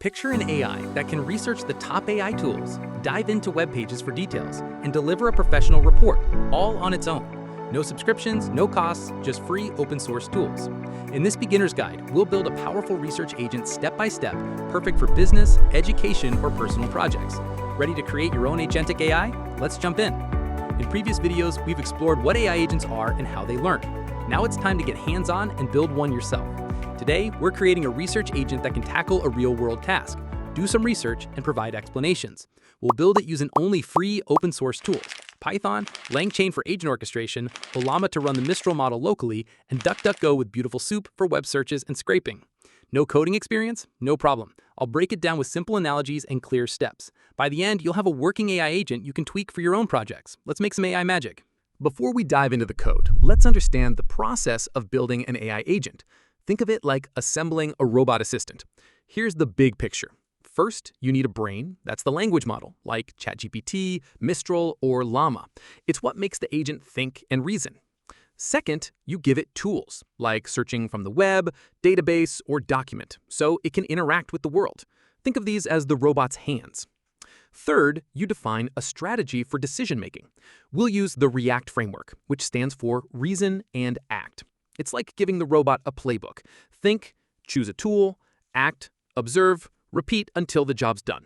Picture an AI that can research the top AI tools, dive into web pages for details, and deliver a professional report, all on its own. No subscriptions, no costs, just free open source tools. In this beginner's guide, we'll build a powerful research agent step by step, perfect for business, education, or personal projects. Ready to create your own agentic AI? Let's jump in. In previous videos, we've explored what AI agents are and how they learn. Now it's time to get hands-on and build one yourself. Today, we're creating a research agent that can tackle a real-world task, do some research, and provide explanations. We'll build it using only free open-source tools: Python, LangChain for agent orchestration, Ollama to run the Mistral model locally, and DuckDuckGo with Beautiful Soup for web searches and scraping. No coding experience? No problem. I'll break it down with simple analogies and clear steps. By the end, you'll have a working AI agent you can tweak for your own projects. Let's make some AI magic. Before we dive into the code, let's understand the process of building an AI agent. Think of it like assembling a robot assistant. Here's the big picture. First, you need a brain. That's the language model, like ChatGPT, Mistral, or Llama. It's what makes the agent think and reason. Second, you give it tools, like searching from the web, database, or document, so it can interact with the world. Think of these as the robot's hands. Third, you define a strategy for decision-making. We'll use the REACT framework, which stands for Reason and Act. It's like giving the robot a playbook. Think, choose a tool, act, observe, repeat until the job's done.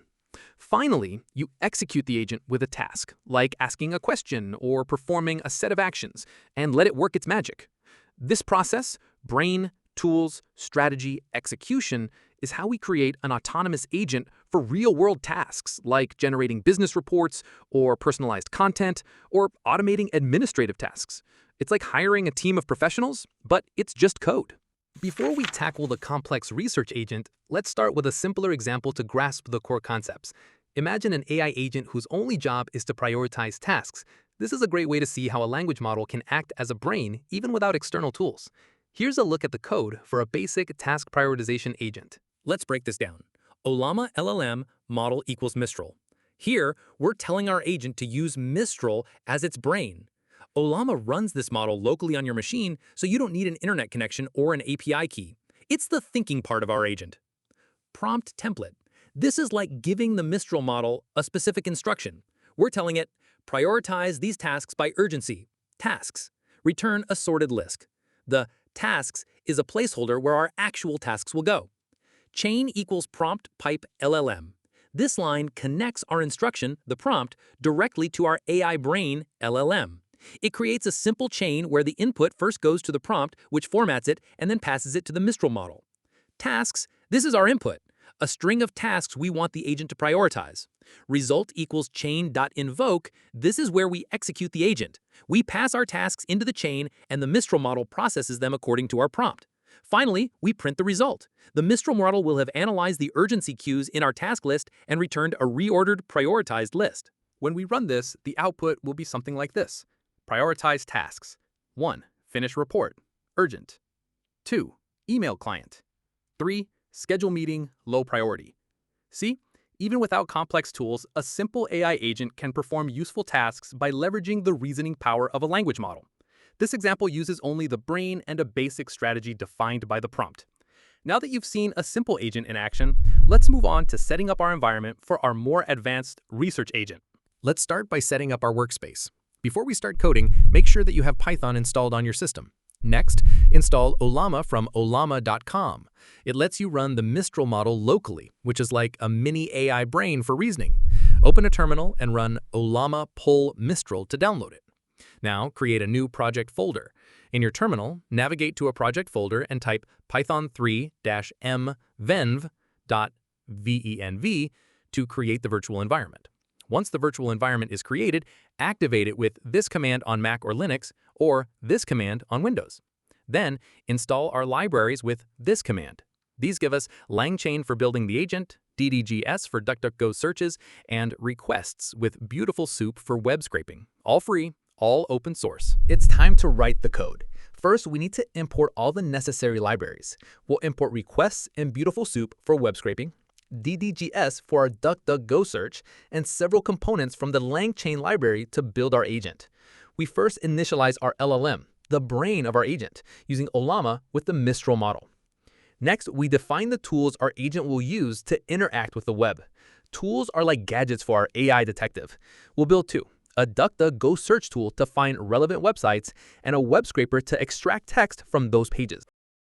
Finally, you execute the agent with a task, like asking a question or performing a set of actions, and let it work its magic. This process, brain, tools, strategy, execution, is how we create an autonomous agent for real-world tasks, like generating business reports, or personalized content, or automating administrative tasks. It's like hiring a team of professionals, but it's just code. Before we tackle the complex research agent, let's start with a simpler example to grasp the core concepts. Imagine an AI agent whose only job is to prioritize tasks. This is a great way to see how a language model can act as a brain even without external tools. Here's a look at the code for a basic task prioritization agent. Let's break this down. Ollama LLM model equals Mistral. Here, we're telling our agent to use Mistral as its brain. Ollama runs this model locally on your machine, so you don't need an internet connection or an API key. It's the thinking part of our agent. Prompt template. This is like giving the Mistral model a specific instruction. We're telling it, prioritize these tasks by urgency. Tasks. Return a sorted list. The tasks is a placeholder where our actual tasks will go. Chain equals prompt pipe LLM. This line connects our instruction, the prompt, directly to our AI brain, LLM. It creates a simple chain where the input first goes to the prompt, which formats it, and then passes it to the Mistral model. Tasks, this is our input, a string of tasks we want the agent to prioritize. Result equals chain.invoke, this is where we execute the agent. We pass our tasks into the chain, and the Mistral model processes them according to our prompt. Finally, we print the result. The Mistral model will have analyzed the urgency cues in our task list and returned a reordered, prioritized list. When we run this, the output will be something like this. Prioritize tasks. 1. Finish report. Urgent. 2. Email client. 3. Schedule meeting. Low priority. See? Even without complex tools, a simple AI agent can perform useful tasks by leveraging the reasoning power of a language model. This example uses only the brain and a basic strategy defined by the prompt. Now that you've seen a simple agent in action, let's move on to setting up our environment for our more advanced research agent. Let's start by setting up our workspace. Before we start coding, make sure that you have Python installed on your system. Next, install Ollama from ollama.com. It lets you run the Mistral model locally, which is like a mini AI brain for reasoning. Open a terminal and run Ollama pull Mistral to download it. Now, create a new project folder. In your terminal, navigate to a project folder and type python3-mvenv.venv to create the virtual environment. Once the virtual environment is created, activate it with this command on Mac or Linux, or this command on Windows. Then, install our libraries with this command. These give us LangChain for building the agent, DDGS for DuckDuckGo searches, and requests with Beautiful Soup for web scraping. All free, all open source. It's time to write the code. First, we need to import all the necessary libraries. We'll import requests and Beautiful Soup for web scraping, DDGS for our DuckDuckGo search, and several components from the LangChain library to build our agent. We first initialize our LLM, the brain of our agent, using Ollama with the Mistral model. Next, we define the tools our agent will use to interact with the web. Tools are like gadgets for our AI detective. We'll build two: a DuckDuckGo search tool to find relevant websites, and a web scraper to extract text from those pages.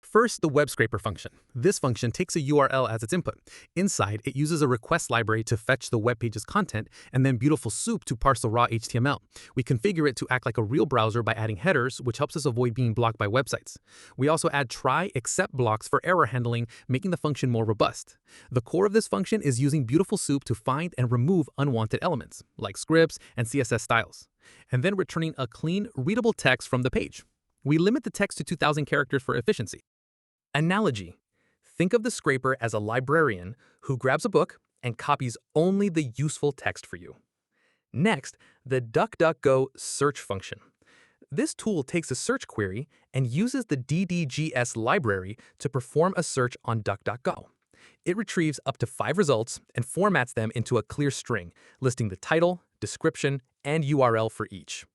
First, the web scraper function. This function takes a URL as its input. Inside, it uses a request library to fetch the web page's content, and then Beautiful Soup to parse the raw HTML. We configure it to act like a real browser by adding headers, which helps us avoid being blocked by websites. We also add try except blocks for error handling, making the function more robust. The core of this function is using Beautiful Soup to find and remove unwanted elements, like scripts and CSS styles, and then returning a clean, readable text from the page. We limit the text to 2,000 characters for efficiency. Analogy. Think of the scraper as a librarian who grabs a book and copies only the useful text for you. Next, the DuckDuckGo search function. This tool takes a search query and uses the DDGS library to perform a search on DuckDuckGo. It retrieves up to 5 results and formats them into a clear string, listing the title, description, and URL for each.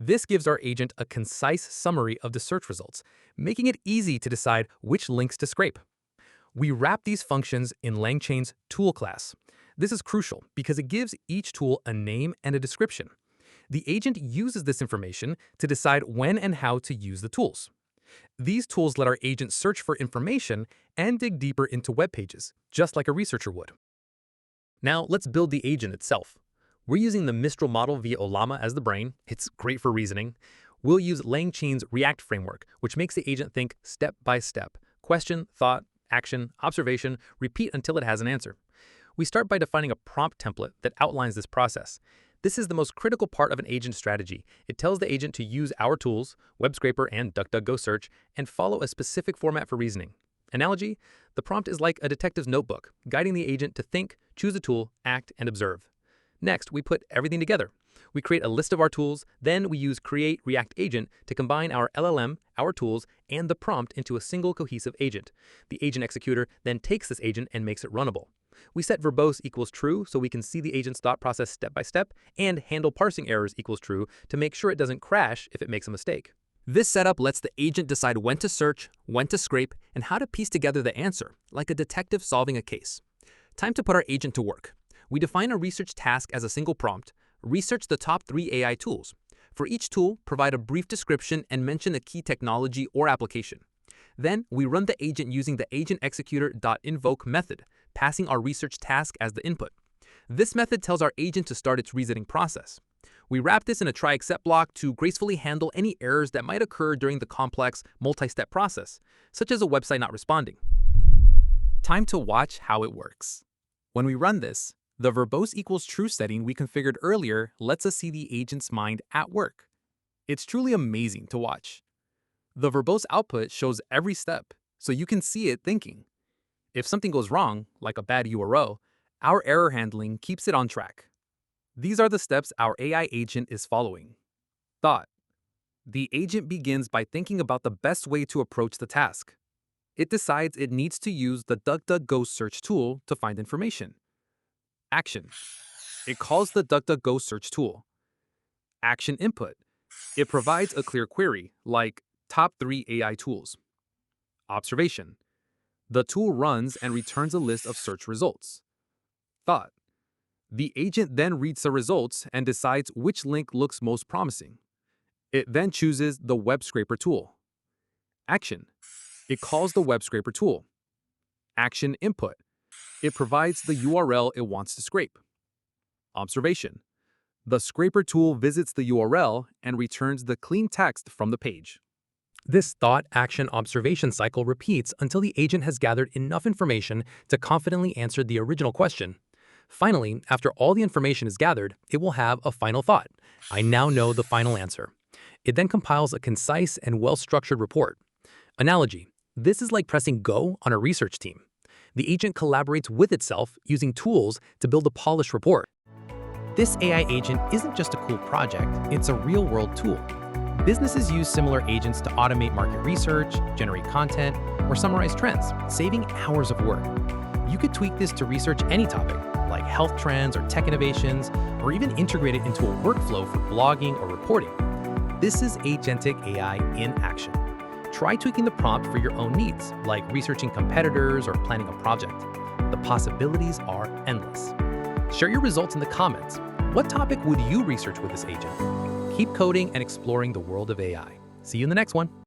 This gives our agent a concise summary of the search results, making it easy to decide which links to scrape. We wrap these functions in LangChain's tool class. This is crucial because it gives each tool a name and a description. The agent uses this information to decide when and how to use the tools. These tools let our agent search for information and dig deeper into web pages, just like a researcher would. Now, let's build the agent itself. We're using the Mistral model via Ollama as the brain. It's great for reasoning. We'll use LangChain's React framework, which makes the agent think step by step: question, thought, action, observation, repeat until it has an answer. We start by defining a prompt template that outlines this process. This is the most critical part of an agent strategy. It tells the agent to use our tools, Web Scraper and DuckDuckGo search, and follow a specific format for reasoning. Analogy: the prompt is like a detective's notebook, guiding the agent to think, choose a tool, act, and observe. Next, we put everything together. We create a list of our tools, then we use Create React Agent to combine our LLM, our tools, and the prompt into a single cohesive agent. The agent executor then takes this agent and makes it runnable. We set verbose equals true so we can see the agent's thought process step by step, and handle parsing errors equals true to make sure it doesn't crash if it makes a mistake. This setup lets the agent decide when to search, when to scrape, and how to piece together the answer, like a detective solving a case. Time to put our agent to work. We define a research task as a single prompt: research the top 3 AI tools. For each tool, provide a brief description and mention a key technology or application. Then, we run the agent using the agentExecutor.invoke method, passing our research task as the input. This method tells our agent to start its reasoning process. We wrap this in a try except block to gracefully handle any errors that might occur during the complex, multi-step process, such as a website not responding. Time to watch how it works. When we run this, the verbose equals true setting we configured earlier lets us see the agent's mind at work. It's truly amazing to watch. The verbose output shows every step, so you can see it thinking. If something goes wrong, like a bad URL, our error handling keeps it on track. These are the steps our AI agent is following. Thought. The agent begins by thinking about the best way to approach the task. It decides it needs to use the DuckDuckGo search tool to find information. Action. It calls the DuckDuckGo search tool. Action input. It provides a clear query, like top 3 AI tools. Observation. The tool runs and returns a list of search results. Thought. The agent then reads the results and decides which link looks most promising. It then chooses the Web Scraper tool. Action. It calls the Web Scraper tool. Action input. It provides the URL it wants to scrape. Observation. The scraper tool visits the URL and returns the clean text from the page. This thought, action, observation cycle repeats until the agent has gathered enough information to confidently answer the original question. Finally, after all the information is gathered, it will have a final thought: I now know the final answer. It then compiles a concise and well-structured report. Analogy: this is like pressing go on a research team. The agent collaborates with itself using tools to build a polished report. This AI agent isn't just a cool project, it's a real-world tool. Businesses use similar agents to automate market research, generate content, or summarize trends, saving hours of work. You could tweak this to research any topic, like health trends or tech innovations, or even integrate it into a workflow for blogging or reporting. This is agentic AI in action. Try tweaking the prompt for your own needs, like researching competitors or planning a project. The possibilities are endless. Share your results in the comments. What topic would you research with this agent? Keep coding and exploring the world of AI. See you in the next one.